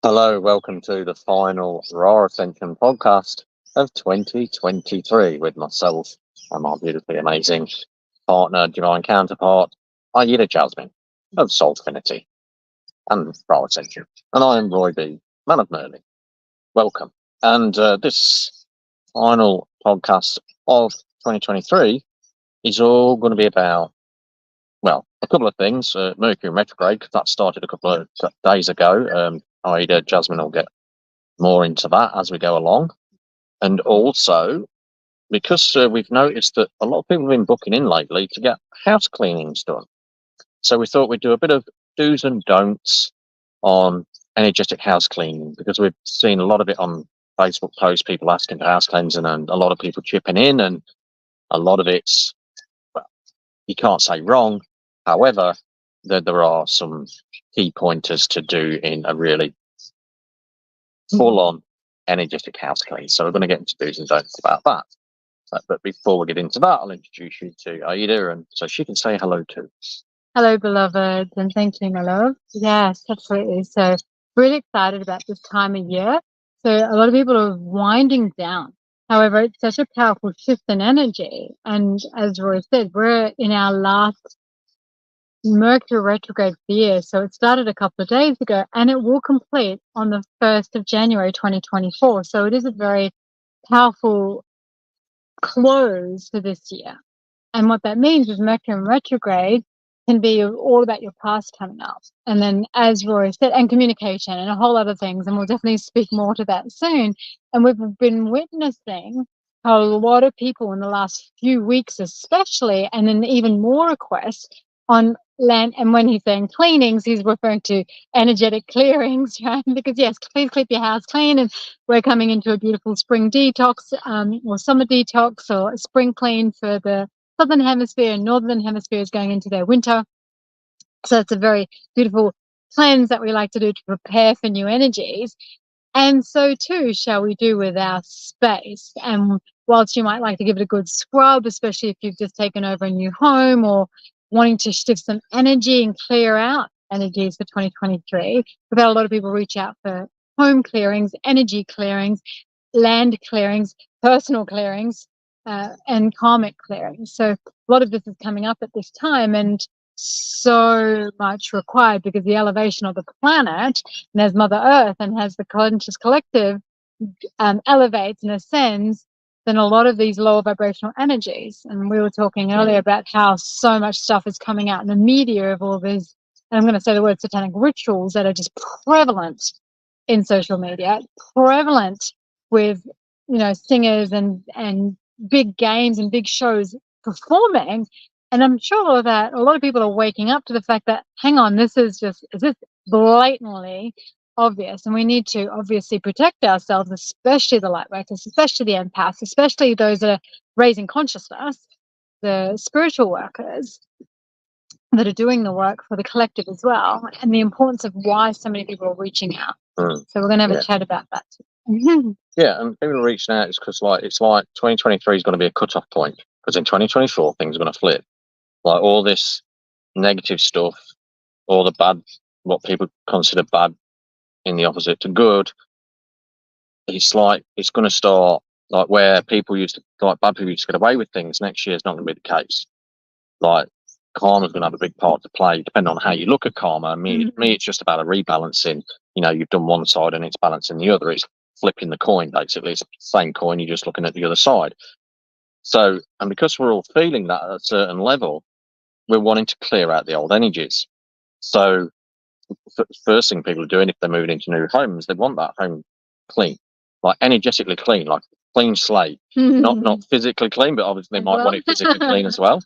Hello, welcome to the final Raw Ascension podcast of 2023 with myself and my beautifully amazing partner, divine counterpart, Aida Jasmine of Soul Trinity and Raw Ascension. And I am Roy B, man of Merlin. Welcome. And this final podcast of 2023 is all going to be about, well, a couple of things. Mercury Retrograde, because that started a couple of days ago. Aida Jasmine will get more into that as we go along. And also, because we've noticed that a lot of people have been booking in lately to get house cleanings done. So we thought we'd do a bit of do's and don'ts on energetic house cleaning, because we've seen a lot of it on Facebook posts, people asking for house cleansing and a lot of people chipping in, and a lot of it's, well, you can't say wrong. However, there are some key pointers to do in a really full-on energetic house clean. So we're going to get into do's and don'ts about that. But before we get into that, I'll introduce you to Aida, and so she can say hello too. Hello, beloved, and thank you, my love. Yes, absolutely. So, really excited about this time of year. So, a lot of people are winding down. However, it's such a powerful shift in energy. And as Roy said, we're in our last Mercury retrograde for the year. So, it started a couple of days ago and it will complete on the 1st of January 2024. So, it is a very powerful close for this year. And what that means is Mercury retrograde can be all about your past coming up. And then, as Roy said, and communication and a whole lot of things. And we'll definitely speak more to that soon. And we've been witnessing how a lot of people in the last few weeks, especially, and then even more requests on land. And when he's saying cleanings, he's referring to energetic clearings, right? Because, yes, please keep your house clean. And we're coming into a beautiful spring detox or summer detox or spring clean for the Southern Hemisphere and Northern Hemisphere is going into their winter. So it's a very beautiful cleanse that we like to do to prepare for new energies. And so too shall we do with our space. And whilst you might like to give it a good scrub, especially if you've just taken over a new home or wanting to shift some energy and clear out energies for 2023, we've had a lot of people reach out for home clearings, energy clearings, land clearings, personal clearings, and karmic clearings. So a lot of this is coming up at this time, and so much required because the elevation of the planet, and as Mother Earth and as the conscious collective elevates and ascends, then a lot of these lower vibrational energies. And we were talking earlier about how so much stuff is coming out in the media of all these, and I'm going to say the word satanic rituals that are just prevalent in social media, prevalent with, singers and big games and big shows performing. And I'm sure that a lot of people are waking up to the fact that, hang on, is this blatantly obvious? And we need to obviously protect ourselves, especially the light workers, especially the empaths, especially those that are raising consciousness, the spiritual workers that are doing the work for the collective as well, and the importance of why so many people are reaching out. So we're going to have a chat about that too. Yeah, and people are reaching out is because it's like 2023 is going to be a cut-off point, because in 2024 things are going to flip. Like all this negative stuff, all the bad, what people consider bad in the opposite to good, it's like it's going to start like where people used to, like bad people used to get away with things. Next year is not going to be the case. Like karma's going to have a big part to play, depending on how you look at karma. Me, it's just about a rebalancing. You've done one side and it's balancing the other. It's flipping the coin, basically. It's the same coin, you're just looking at the other side. So, and because we're all feeling that at a certain level, we're wanting to clear out the old energies. So, first thing people are doing if they're moving into new homes, they want that home clean, like energetically clean, like clean slate. Not physically clean, but obviously they might want it physically clean as well.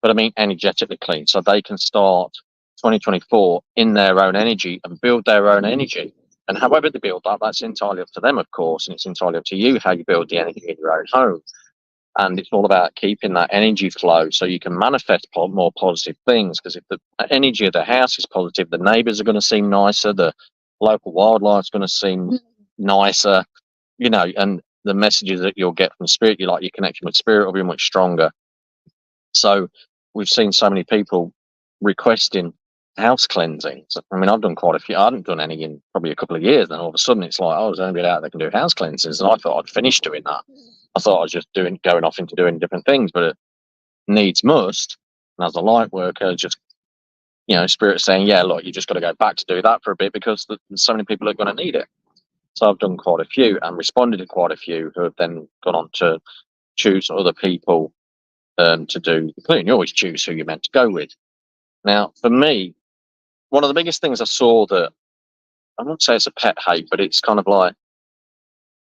But I mean energetically clean, so they can start 2024 in their own energy and build their own energy. And however they build that, that's entirely up to them, of course, and it's entirely up to you how you build the energy in your own home. And it's all about keeping that energy flow so you can manifest more positive things. Because if the energy of the house is positive, the neighbours are going to seem nicer, the local wildlife's going to seem nicer, and the messages that you'll get from spirit, your connection with spirit will be much stronger. So we've seen so many people requesting house cleansings. I mean, I've done quite a few. I hadn't done any in probably a couple of years. Then all of a sudden, it's like, oh, there's only out that can do house cleansings, and I thought I'd finished doing that. I thought I was just going off into doing different things, but it needs must. And as a light worker, just spirit saying, yeah, look, you just got to go back to do that for a bit because there's so many people are going to need it. So I've done quite a few and responded to quite a few who have then gone on to choose other people to do the cleaning. You always choose who you're meant to go with. Now, for me, one of the biggest things I saw that I won't say it's a pet hate, but it's kind of like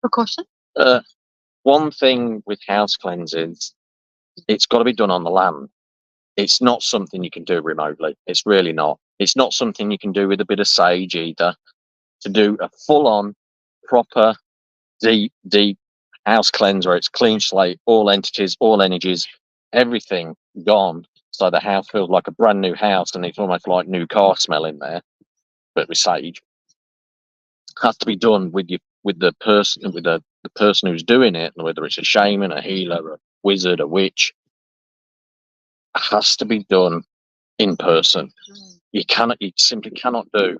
Precaution. One thing with house cleansings, it's got to be done on the land. It's not something you can do remotely. It's really not. It's not something you can do with a bit of sage either. To do a full-on, proper, deep house cleanse where it's clean slate, all entities, all energies, everything gone, so the house feels like a brand new house and it's almost like new car smell in there, but with sage. Has to be done with the person who's doing it, whether it's a shaman, a healer, a wizard, a witch. Has to be done in person. You simply cannot do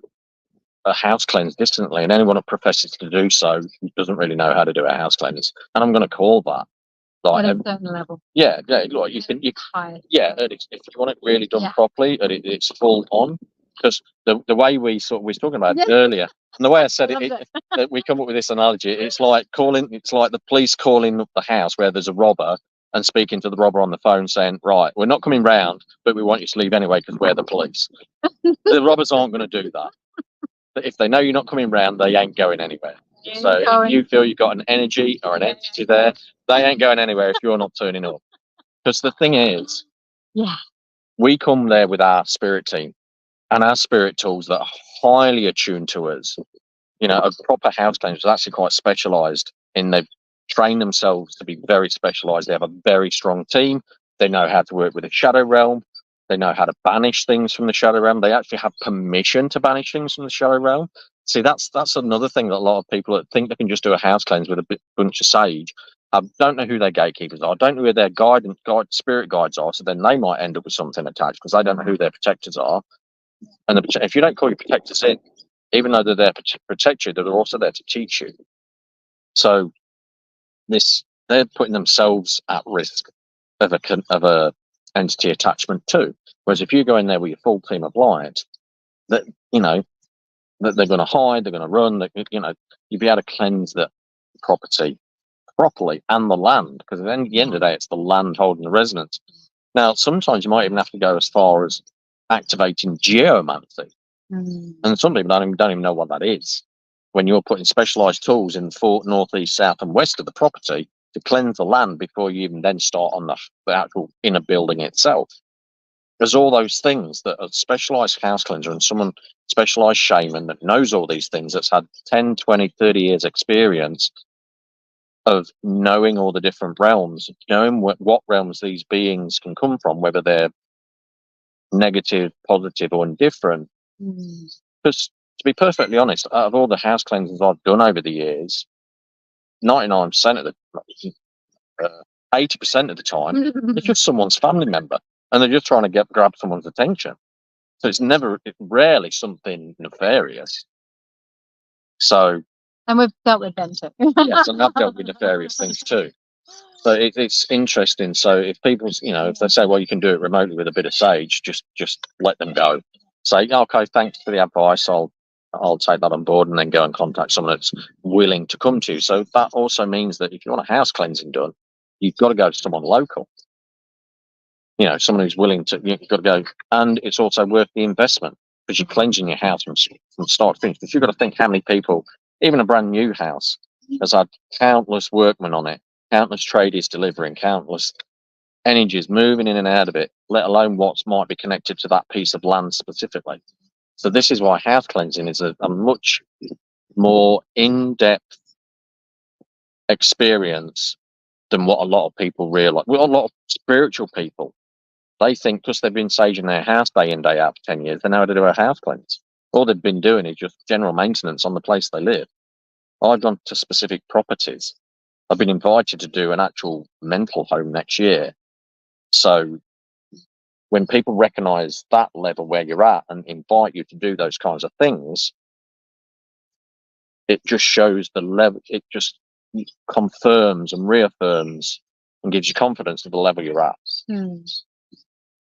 a house cleanse distantly, and anyone who professes to do so doesn't really know how to do a house cleanse. And I'm going to call that like at a certain level. Yeah. Look, if you want it really done properly, it's full on. Because the way we was talking about it earlier, and the way I said that we come up with this analogy, it's like the police calling up the house where there's a robber and speaking to the robber on the phone saying, right, we're not coming round, but we want you to leave anyway because we're the police. The robbers aren't going to do that. But if they know you're not coming round, they ain't going anywhere. So if you feel you've got an energy or an entity there, they ain't going anywhere if you're not turning up. Because the thing is, we come there with our spirit team and our spirit tools that are highly attuned to us. A proper house cleanser is actually quite specialised they've trained themselves to be very specialised. They have a very strong team. They know how to work with the shadow realm. They know how to banish things from the shadow realm. They actually have permission to banish things from the shadow realm. See, that's another thing that a lot of people that think they can just do a house cleanse with a bunch of sage. I don't know who their gatekeepers are. I don't know who their spirit guides are. So then they might end up with something attached because they don't know who their protectors are. And if you don't call your protectors in, even though they're there to protect you, they're also there to teach you. So they're putting themselves at risk of a entity attachment too. Whereas if you go in there with your full team of light, that that they're going to hide, they're going to run, you'll be able to cleanse the property properly and the land, because at the end of the day, it's the land holding the resonance. Now, sometimes you might even have to go as far as activating geomancy, and some people don't even know what that is. When you're putting specialised tools in the north, east, south, and west of the property to cleanse the land before you even then start on the actual inner building itself. There's all those things that a specialised house cleanser and someone specialised shaman that knows all these things, that's had 10, 20, 30 years experience of knowing all the different realms, knowing what realms these beings can come from, whether they're negative, positive, or indifferent. Because to be perfectly honest, out of all the house cleansings I've done over the years, 99% of the 80% of the time, it's just someone's family member, and they're just trying to grab someone's attention. So it's rarely something nefarious. So, and we've dealt with them too. Yes, and I've dealt with nefarious things too. So it's interesting. So if people, if they say, well, you can do it remotely with a bit of sage, just let them go. Say, okay, thanks for the advice. I'll take that on board, and then go and contact someone that's willing to come to you. So that also means that if you want a house cleansing done, you've got to go to someone local. Someone who's willing to. You've got to go, and it's also worth the investment because you're cleansing your house from start to finish. Because you've got to think how many people, even a brand new house, has had countless workmen on it, countless tradies delivering, countless energies moving in and out of it, let alone what might be connected to that piece of land specifically. So this is why house cleansing is a much more in-depth experience than what a lot of people realize. Well, a lot of spiritual people, they think because they've been saging their house day in, day out for 10 years, they know how to do a house cleanse. All they've been doing is just general maintenance on the place they live. I've gone to specific properties. I've been invited to do an actual mental home next year. So when people recognize that level where you're at and invite you to do those kinds of things, it just shows the level, it just confirms and reaffirms and gives you confidence of the level you're at.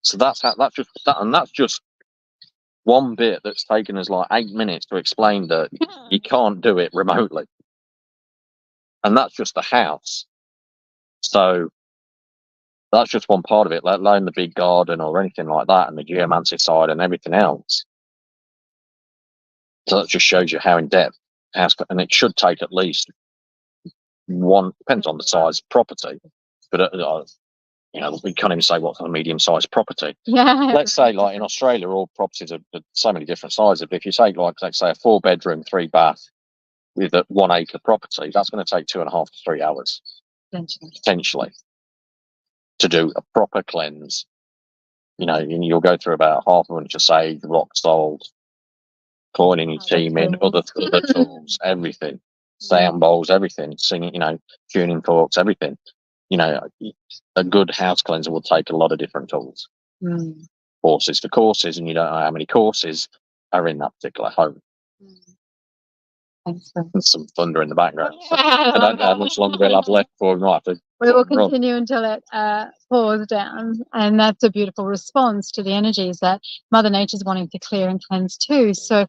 So that's just one bit that's taken us like 8 minutes to explain that you can't do it remotely. And that's just the house. So that's just one part of it, let alone the big garden or anything like that, and the geomancy side and everything else. So that just shows you how in depth house, and it should take at least one, depends on the size of property, but you know, we can't even say what's a medium-sized property. Let's say, like in Australia, all properties are so many different sizes. But if you take, like, let's say, a 4-bedroom, 3-bath with a 1 acre property, that's going to take 2.5 to 3 hours potentially to do a proper cleanse. You know, and you'll go through about half a bunch of sage, rock salt, coining your team in, other tools, everything, sound bowls, everything, singing, you know, tuning forks, everything. You know, a good house cleanser will take a lot of different tools. Courses for courses, and you don't know how many courses are in that particular home. There's some thunder in the background. So I don't know how much longer we'll have left for. We will continue until it pours down, and that's a beautiful response to the energies that Mother Nature's wanting to clear and cleanse too. So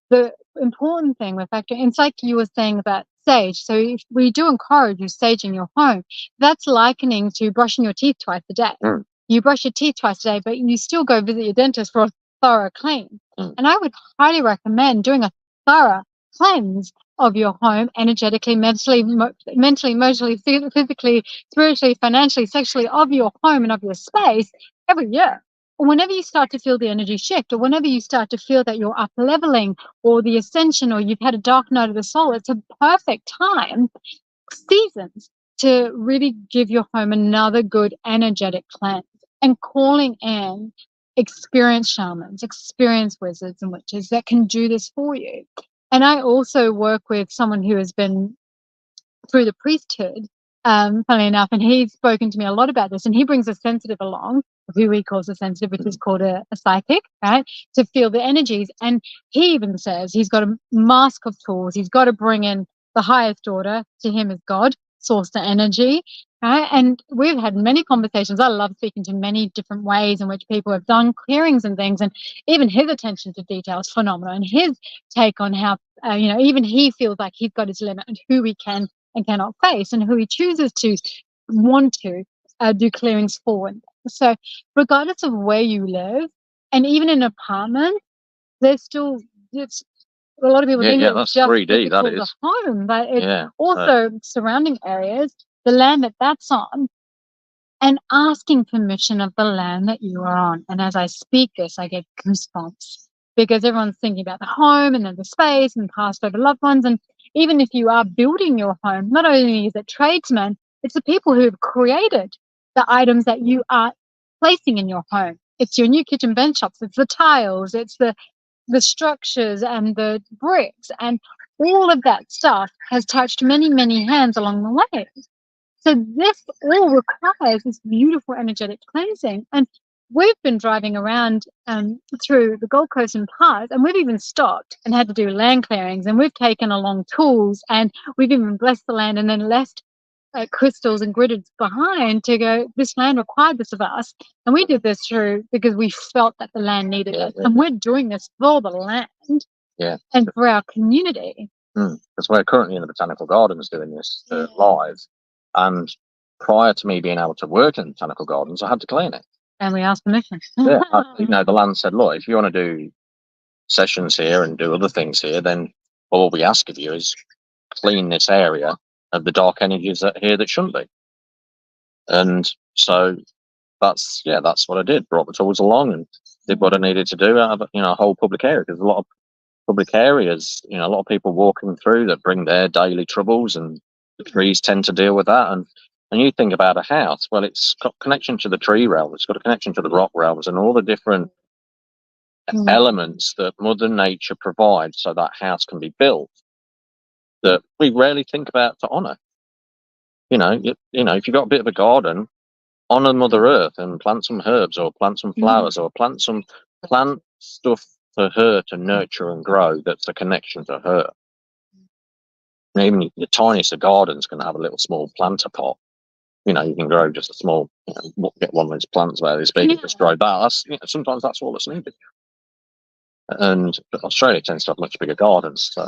the important thing with factoring, it's like you were saying about sage. So if we do encourage you saging your home, that's likening to brushing your teeth twice a day. You brush your teeth twice a day, but you still go visit your dentist for a thorough clean. And I would highly recommend doing a thorough cleanse of your home, energetically, mentally, emotionally, physically, spiritually, financially, sexually, of your home and of your space every year. Or whenever you start to feel the energy shift, or whenever you start to feel that you're up leveling or the ascension, or you've had a dark night of the soul, it's a perfect time, seasons, to really give your home another good energetic cleanse, and calling in experienced shamans, experienced wizards and witches that can do this for you. And I also work with someone who has been through the priesthood, funnily enough, and he's spoken to me a lot about this, and he brings a sensitive along, who he calls a sensitive, which is called a psychic, right, to feel the energies. And he even says he's got a mask of tools. He's got to bring in the highest order, to him is God, source to energy, right? And we've had many conversations. I love speaking to many different ways in which people have done clearings and things, and even his attention to detail is phenomenal, and his take on how, you know, even he feels like he's got his limit and who he can and cannot face, and who he chooses to want to do clearings for. So regardless of where you live, and even in an apartment, there's still, it's, a lot of people think it's that's just 3D, that is. the home, but it's also surrounding areas, the land that's on, and asking permission of the land that you are on. And as I speak this, I get goosebumps, because everyone's thinking about the home and then the space and past over loved ones. And even if you are building your home, not only is it tradesmen, it's the people who have created the items that you are placing in your home. It's your new kitchen bench tops, it's the tiles, it's the structures and the bricks, and all of that stuff has touched many, many hands along the way. So this all requires this beautiful energetic cleansing. And we've been driving around through the Gold Coast and parts, and we've even stopped and had to do land clearings, and we've taken along tools, and we've even blessed the land and then left crystals and gridded behind to go, this land required this of us. And we did this through because we felt that the land needed it. And we're doing this for the land and for our community. Because we're currently in the Botanical Gardens doing this live. And prior to me being able to work in Botanical Gardens, I had to clean it. And we asked permission. You know, the land said, look, if you want to do sessions here and do other things here, then all we ask of you is clean this area of the dark energies that here that shouldn't be. And so that's what I did. Brought the tools along and did what I needed to do out of, you know, a whole public area. Because a lot of public areas, you know, a lot of people walking through that bring their daily troubles, and the trees tend to deal with that. And you think about a house, well, it's got connection to the tree realm, it's got a connection to the rock realms, and all the different elements that Mother Nature provides so that house can be built, that we rarely think about to honour. You know, if you've got a bit of a garden, honor Mother Earth and plant some herbs or plant some flowers or plant stuff for her to nurture and grow. That's a connection to her. And even the tiniest of gardens can have a little small planter pot. You can grow just a small, get one of those plants where this big, just grow that. That's, sometimes that's all that's needed. And Australia tends to have much bigger gardens. So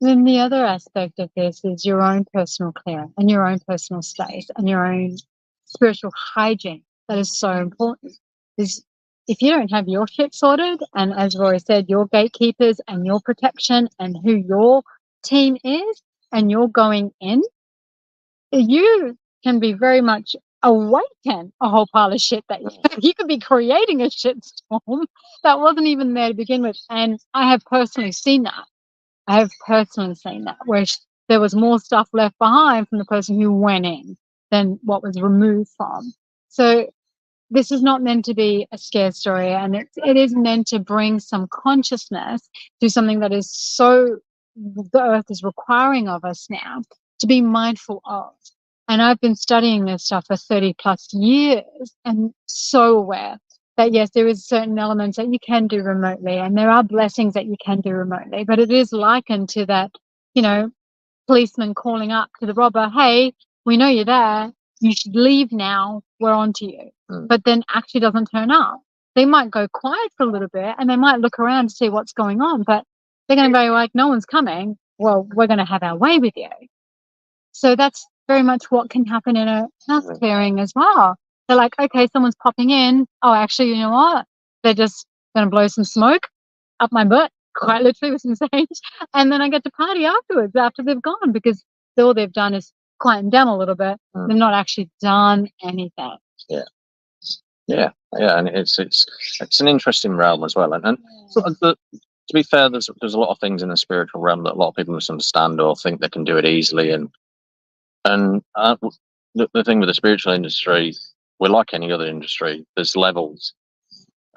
then the other aspect of this is your own personal care and your own personal space and your own spiritual hygiene. That is so important. Is if you don't have your shit sorted, and as Roy said, your gatekeepers and your protection and who your team is, and you're going in, you can be very much awaken a whole pile of shit that you could be creating a shitstorm that wasn't even there to begin with. And I have personally seen that. Where there was more stuff left behind from the person who went in than what was removed from. So this is not meant to be a scare story, and it is meant to bring some consciousness to something that is so the earth is requiring of us now to be mindful of. And I've been studying this stuff for 30 plus years and so aware that yes, there is certain elements that you can do remotely and there are blessings that you can do remotely, but it is likened to that, policeman calling up to the robber, hey, we know you're there, you should leave now, we're on to you. But then actually doesn't turn up. They might go quiet for a little bit and they might look around to see what's going on, but they're going to be like, no one's coming, well, we're going to have our way with you. So that's very much what can happen in a house clearing as well. They're like, okay, someone's popping in. Oh, actually, you know what? They're just going to blow some smoke up my butt, quite literally with some sage. And then I get to party afterwards after they've gone, because all they've done is quieten down a little bit. They've not actually done anything. Yeah. And it's an interesting realm as well. And to be fair, there's a lot of things in the spiritual realm that a lot of people misunderstand or think they can do it easily. And the thing with the spiritual industry, we're like any other industry. There's levels,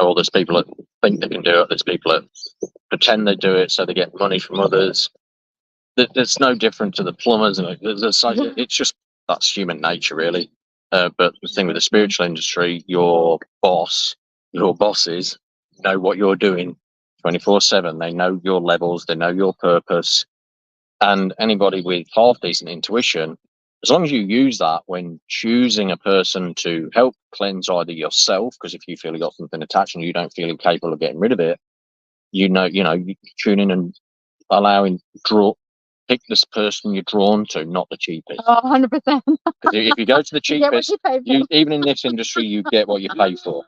or there's people that think they can do it. There's people that pretend they do it so they get money from others. It's no different to the plumbers. It's just, that's human nature, really. But the thing with the spiritual industry, your bosses know what you're doing 24/7. They know your levels. They know your purpose. And anybody with half decent intuition, as long as you use that when choosing a person to help cleanse either yourself, because if you feel you got something attached and you don't feel capable of getting rid of it, you tune in and pick this person you're drawn to, not the cheapest. 100%. Because if you go to the cheapest, even in this industry, you get what you pay for.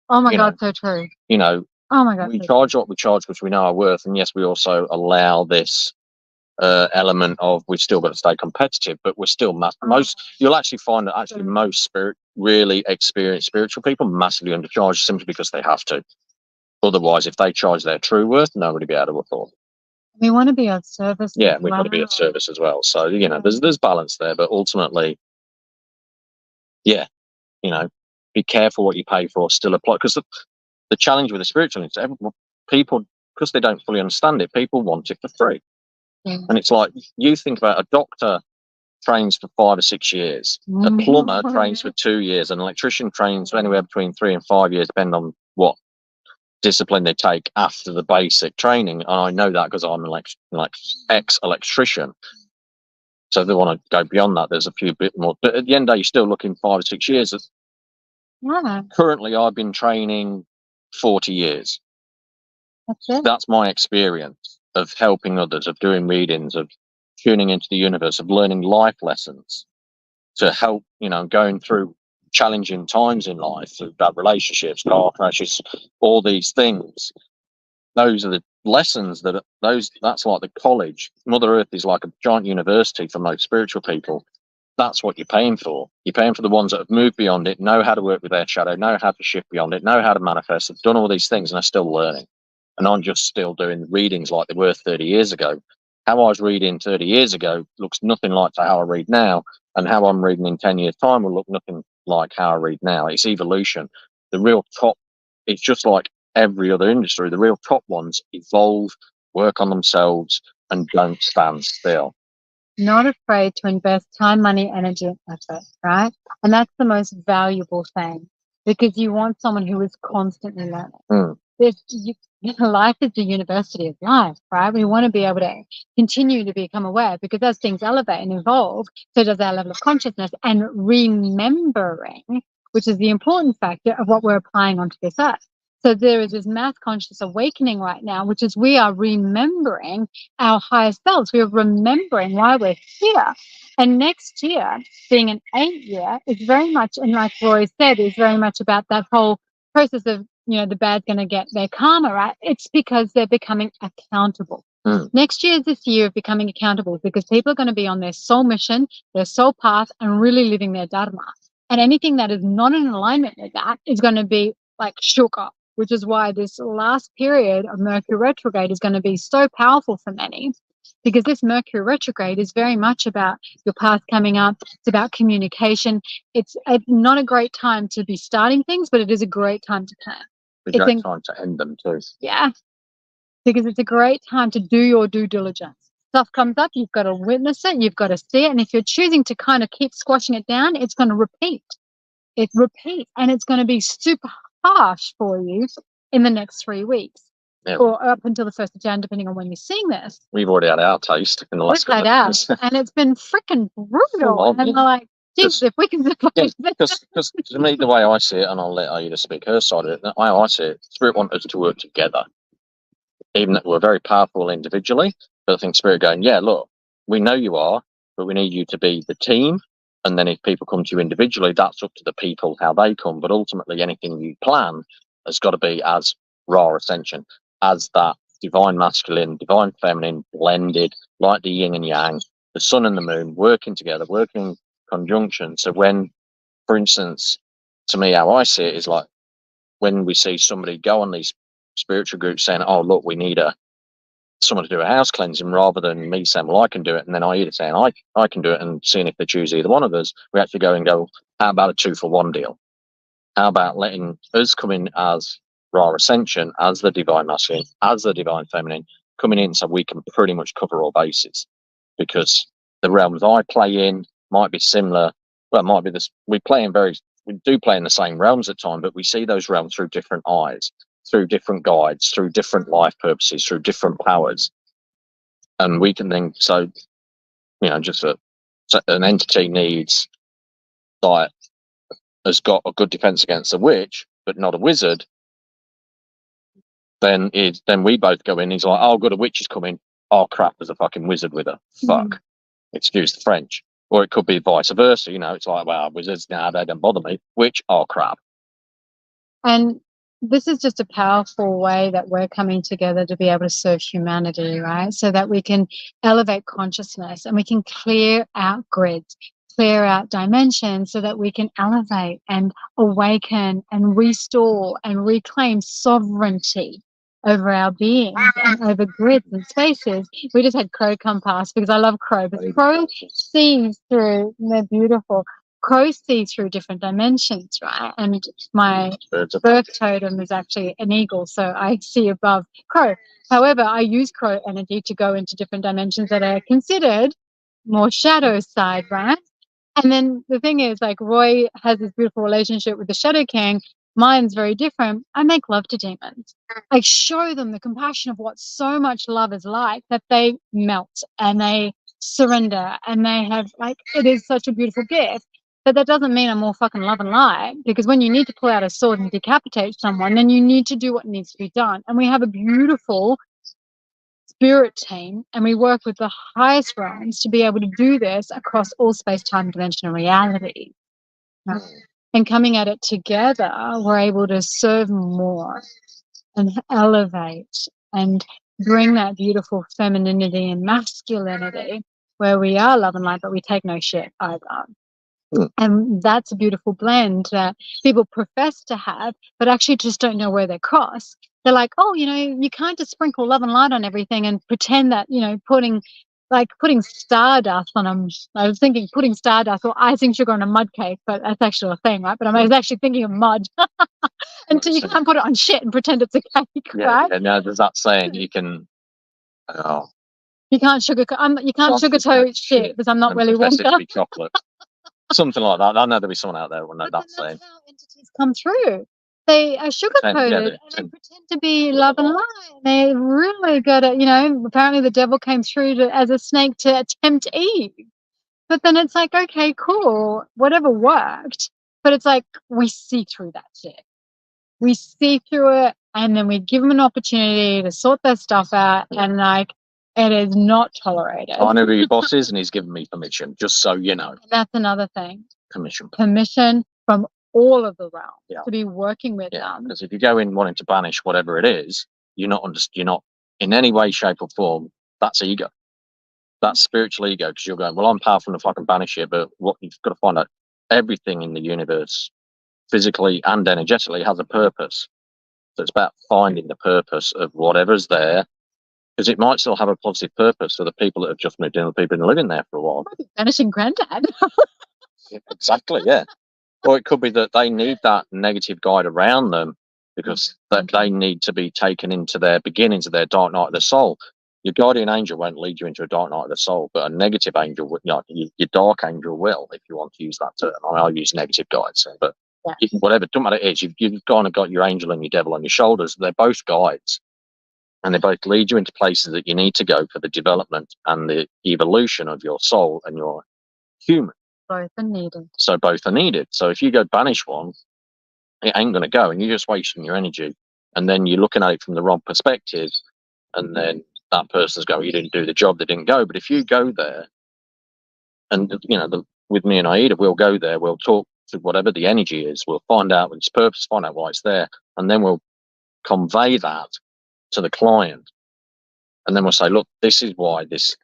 Oh my God, so true. Oh my God, we charge what we charge because we know our worth, and yes, we also allow this element of we've still got to stay competitive, but we're still you'll actually find that most really experienced spiritual people massively undercharge simply because they have to. Otherwise, if they charge their true worth, nobody would be able to afford. We want to be of service. Yeah, we want to be of service as well. So there's balance there, but ultimately, be careful what you pay for. Still apply, because the challenge with the spiritual is people, because they don't fully understand it, people want it for free. And it's like, you think about a doctor trains for 5 or 6 years, a plumber trains for 2 years, an electrician trains for anywhere between 3 and 5 years, depending on what discipline they take after the basic training. And I know that because I'm an ex-electrician. So if they want to go beyond that, there's a few bit more. But at the end of the day, you're still looking 5 or 6 years. Currently, I've been training 40 years. That's my experience of helping others, of doing readings, of tuning into the universe, of learning life lessons to help, going through challenging times in life, through bad relationships, car crashes, all these things. Those are the lessons that's like the college. Mother Earth is like a giant university for most spiritual people. That's what you're paying for. You're paying for the ones that have moved beyond it, know how to work with their shadow, know how to shift beyond it, know how to manifest, have done all these things and are still learning. And I'm just still doing readings like they were 30 years ago. How I was reading 30 years ago looks nothing like how I read now. And how I'm reading in 10 years' time will look nothing like how I read now. It's evolution. The real top, it's just like every other industry. The real top ones evolve, work on themselves, and don't stand still. not afraid to invest time, money, energy, and effort, right? And that's the most valuable thing, because you want someone who is constantly learning. Mm. Life is the university of life, right? We want to be able to continue to become aware, because as things elevate and evolve, so does our level of consciousness and remembering, which is the important factor of what we're applying onto this earth. So there is this mass conscious awakening right now, which is we are remembering our higher selves. We are remembering why we're here. And next year, being an 8-year, is very much, and like Roy said, is very much about that whole process of, the bad's going to get their karma, right? It's because they're becoming accountable. Next year is this year of becoming accountable, because people are going to be on their soul mission, their soul path, and really living their dharma. And anything that is not in alignment with that is going to be like shook up, which is why this last period of Mercury retrograde is going to be so powerful for many, because this Mercury retrograde is very much about your path coming up. It's about communication. It's not a great time to be starting things, but it is a great time to plan. It's a great time to end them too. Yeah, because it's a great time to do your due diligence. Stuff comes up, you've got to witness it, you've got to see it, and if you're choosing to kind of keep squashing it down, it's going to repeat. It repeats, and it's going to be super harsh for you in the next 3 weeks, or up until the 1st of Jan, depending on when you're seeing this. We've already had our taste in the last couple of days. And it's been freaking brutal. And I'm like, geez, if we can because to me, the way I see it, and I'll let Aida speak her side of it, the way I see it, Spirit wants us to work together. Even that we're very powerful individually, but I think Spirit going, yeah, look, we know you are, but we need you to be the team. And then if people come to you individually, that's up to the people how they come. But ultimately, anything you plan has got to be as Ra Ascension, as that divine masculine, divine feminine blended, like the yin and yang, the sun and the moon working together, working in conjunction. So when, for instance, to me, how I see it is like when we see somebody go on these spiritual groups saying, oh, look, we need someone to do a house cleansing, rather than me saying, well, I can do it, and then Aida saying, I can do it, and seeing if they choose either one of us, we actually go and go, how about a 2-for-1 deal? How about letting us come in as Ra Ascension, as the divine masculine, as the divine feminine, coming in so we can pretty much cover all bases? Because the realms I play in might be similar. Well, it might be this. We do play in the same realms at times, but we see those realms through different eyes, through different guides, through different life purposes, through different powers. And we can then, so just an entity needs, like, has got a good defense against a witch, but not a wizard. Then we both go in. He's like, oh, good, a witch is coming. Oh crap, there's a fucking wizard with her. Fuck. Excuse the French. Or it could be vice versa. It's like, well, wizards, they don't bother me. Witch, oh crap. And this is just a powerful way that we're coming together to be able to serve humanity, right? So that we can elevate consciousness and we can clear out grids, clear out dimensions, so that we can elevate and awaken and restore and reclaim sovereignty over our beings and over grids and spaces. We just had Crow come past, because I love Crow, but Crow sees through, they're beautiful. Crow sees through different dimensions, right? And my birth totem is actually an eagle, so I see above Crow. However, I use Crow energy to go into different dimensions that are considered more shadow side, right? And then the thing is, like, Roy has this beautiful relationship with the Shadow King. Mine's very different. I make love to demons. I show them the compassion of what so much love is like, that they melt and they surrender, and they have, like, it is such a beautiful gift. But that doesn't mean I'm more fucking love and light, because when you need to pull out a sword and decapitate someone, then you need to do what needs to be done. And we have a beautiful spirit team, and we work with the highest realms to be able to do this across all space, time, dimension, and reality. And coming at it together, we're able to serve more and elevate and bring that beautiful femininity and masculinity, where we are love and light, but we take no shit either. And that's a beautiful blend that people profess to have, but actually just don't know where they cross. They're like, oh, you can't just sprinkle love and light on everything and pretend that, putting stardust on them. I was thinking putting stardust or icing sugar on a mud cake, but that's actually a thing, right? But I was actually thinking of mud. Until you can't put it on shit and pretend it's a cake, right? Yeah, no, there's that saying, you can, You can't sugarcoat shit because I'm not Willy profess it to Wonka. be chocolate. Something like that. I know there'll be someone out there who will know But that then saying. that's how entities come through. They are sugar-coated and they pretend to be love and light. They really got it. Apparently the devil came through as a snake to tempt Eve. But then it's like, okay, cool, whatever worked. But it's like we see through that shit. We see through it, and then we give them an opportunity to sort their stuff out, and like it is not tolerated. I know who your boss is, and he's given me permission, just so you know. That's another thing. Permission from all of the realms to be working with them. Because if you go in wanting to banish whatever it is, you're not in any way, shape, or form. That's ego. That's spiritual ego, because you're going, well, I'm powerful enough I can banish it, but what you've got to find out, everything in the universe, physically and energetically, has a purpose. So it's about finding the purpose of whatever's there, because it might still have a positive purpose for the people that have just moved in, the people who have been living there for a while. Banishing granddad. Exactly, yeah. Or it could be that they need that negative guide around them because they need to be taken into their beginnings of their dark night of the soul. Your guardian angel won't lead you into a dark night of the soul, but a negative angel, your dark angel will, if you want to use that term. I'll use negative guides, but whatever, doesn't matter. It is. You've kind of got your angel and your devil on your shoulders. They're both guides, and they both lead you into places that you need to go for the development and the evolution of your soul and your human. Both are needed. So both are needed. So if you go banish one, it ain't going to go, and you're just wasting your energy. And then you're looking at it from the wrong perspective, and then that person's going, you didn't do the job, they didn't go. But if you go there, and with me and Aida, we'll go there, we'll talk to whatever the energy is, we'll find out its purpose, find out why it's there, and then we'll convey that to the client. And then we'll say, look, this is why this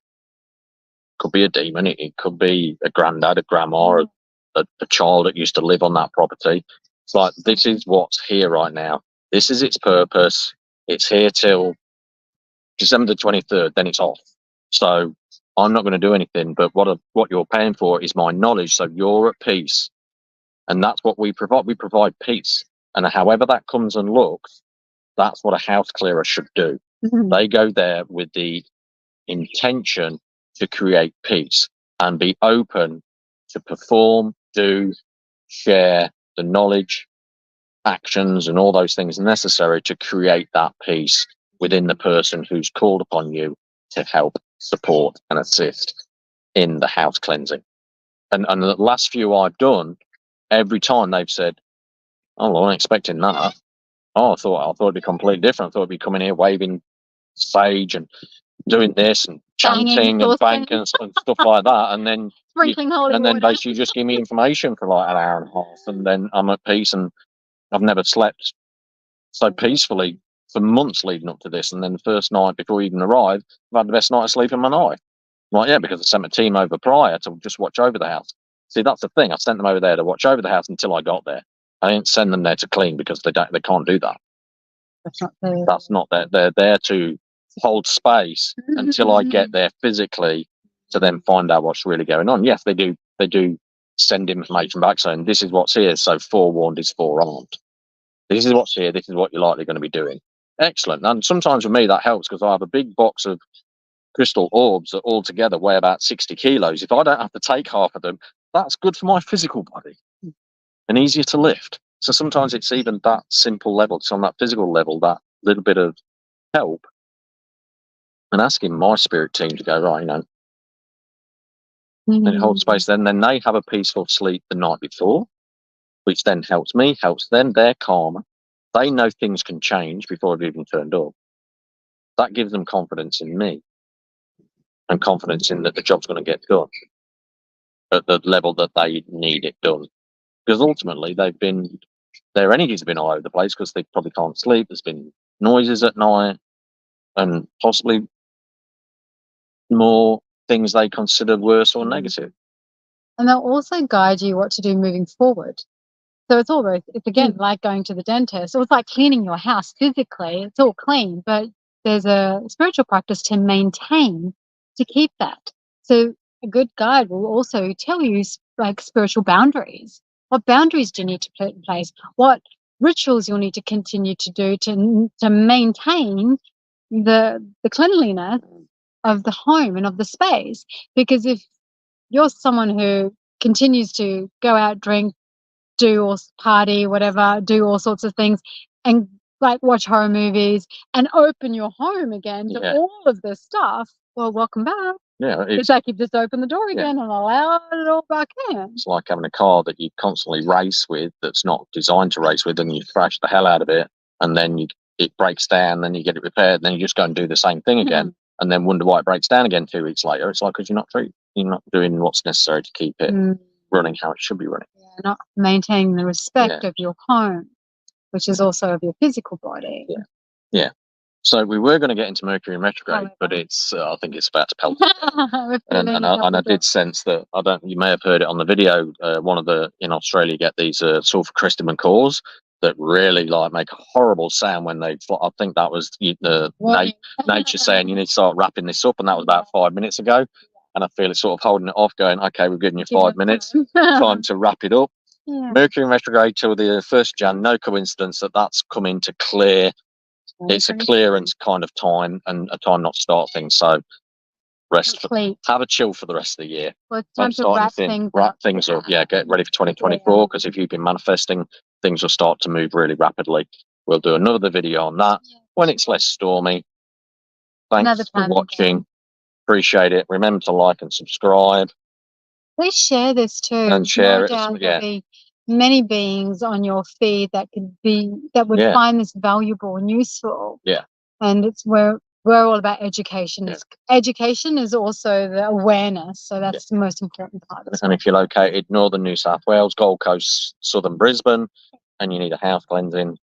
could be a demon, it could be a granddad, a grandma, a child that used to live on that property. It's like, this is what's here right now. This is its purpose. It's here till December the 23rd, then it's off. So I'm not going to do anything, but what you're paying for is my knowledge, so you're at peace. And that's what we provide. We provide peace. And however that comes and looks, that's what a house clearer should do. Mm-hmm. They go there with the intention to create peace and be open to perform, do, share the knowledge, actions, and all those things necessary to create that peace within the person who's called upon you to help, support, and assist in the house cleansing. And the last few I've done, every time they've said, oh, well, I wasn't expecting that. Oh, I thought it'd be completely different. I thought it'd be coming here waving sage and doing this and chanting and banking and stuff like that. And then basically just give me information for like an hour and a half, and then I'm at peace. And I've never slept so peacefully for months leading up to this. And then the first night before we even arrived, I've had the best night of sleep in my life. Like, yeah, because I sent my team over prior to just watch over the house. See, that's the thing. I sent them over there to watch over the house until I got there. I didn't send them there to clean because they can't do that. That's not there. They're there to hold space until I get there physically to then find out what's really going on. Yes, they do send information back saying this is what's here, so forewarned is forearmed. This is what's here, this is what you're likely going to be doing. Excellent. And sometimes for me that helps because I have a big box of crystal orbs that all together weigh about 60 kilos. If I don't have to take half of them, that's good for my physical body and easier to lift. So sometimes it's even that simple level. It's on that physical level, that little bit of help. And asking my spirit team to go, right, and it holds space. Then they have a peaceful sleep the night before, which then helps me, helps them. They're calmer. They know things can change before I've even turned up. That gives them confidence in me and confidence in that the job's going to get done at the level that they need it done. Because ultimately their energies have been all over the place because they probably can't sleep. There's been noises at night and possibly more things they consider worse or negative. And they'll also guide you what to do moving forward. So it's again like going to the dentist. Or it's like cleaning your house physically. It's all clean, but there's a spiritual practice to maintain, to keep that. So a good guide will also tell you like spiritual boundaries. What boundaries do you need to put in place? What rituals you'll need to continue to do to maintain the cleanliness of the home and of the space. Because if you're someone who continues to go out, drink, do or party, whatever, do all sorts of things, and like watch horror movies and open your home again to all of this stuff, well, welcome back. Yeah, it's like you've just opened the door again and allowed it all back in. It's like having a car that you constantly race with that's not designed to race with, and you thrash the hell out of it, and then it breaks down, then you get it repaired, and then you just go and do the same thing again, and then wonder why it breaks down again 2 weeks later. It's like because you're not doing what's necessary to keep it running how it should be running. Not maintaining the respect of your home, which is also of your physical body. Yeah. So we were going to get into Mercury Retrograde, but it's I think it's about to pelt. and I did sense that you may have heard it on the video. One of the in Australia get these sulfur crystal cores that really like make a horrible sound when they. I think that was the nature saying you need to start wrapping this up, and that was about 5 minutes ago. And I feel it's sort of holding it off, going, okay, we've given you 5 minutes, time to wrap it up. Mercury Retrograde till the 1st Jan, no coincidence that's coming to clear. It's a clearance kind of time and a time not to start things. So have a chill for the rest of the year. Well, it's time to wrap things up. Yeah, get ready for 2024 because if you've been manifesting, things will start to move really rapidly. We'll do another video on that when it's less stormy. Thanks for watching. Appreciate it. Remember to like and subscribe. Please share this too. And share it. There'll be many beings on your feed that would find this valuable and useful. Yeah. And we're all about education. Education is also the awareness. So that's the most important part. And if you're located northern New South Wales, Gold Coast, southern Brisbane, and you need a house cleansing,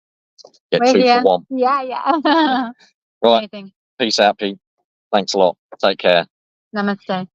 get 2 for 1. Yeah. Right. Peace out, Pete. Thanks a lot. Take care. Namaste.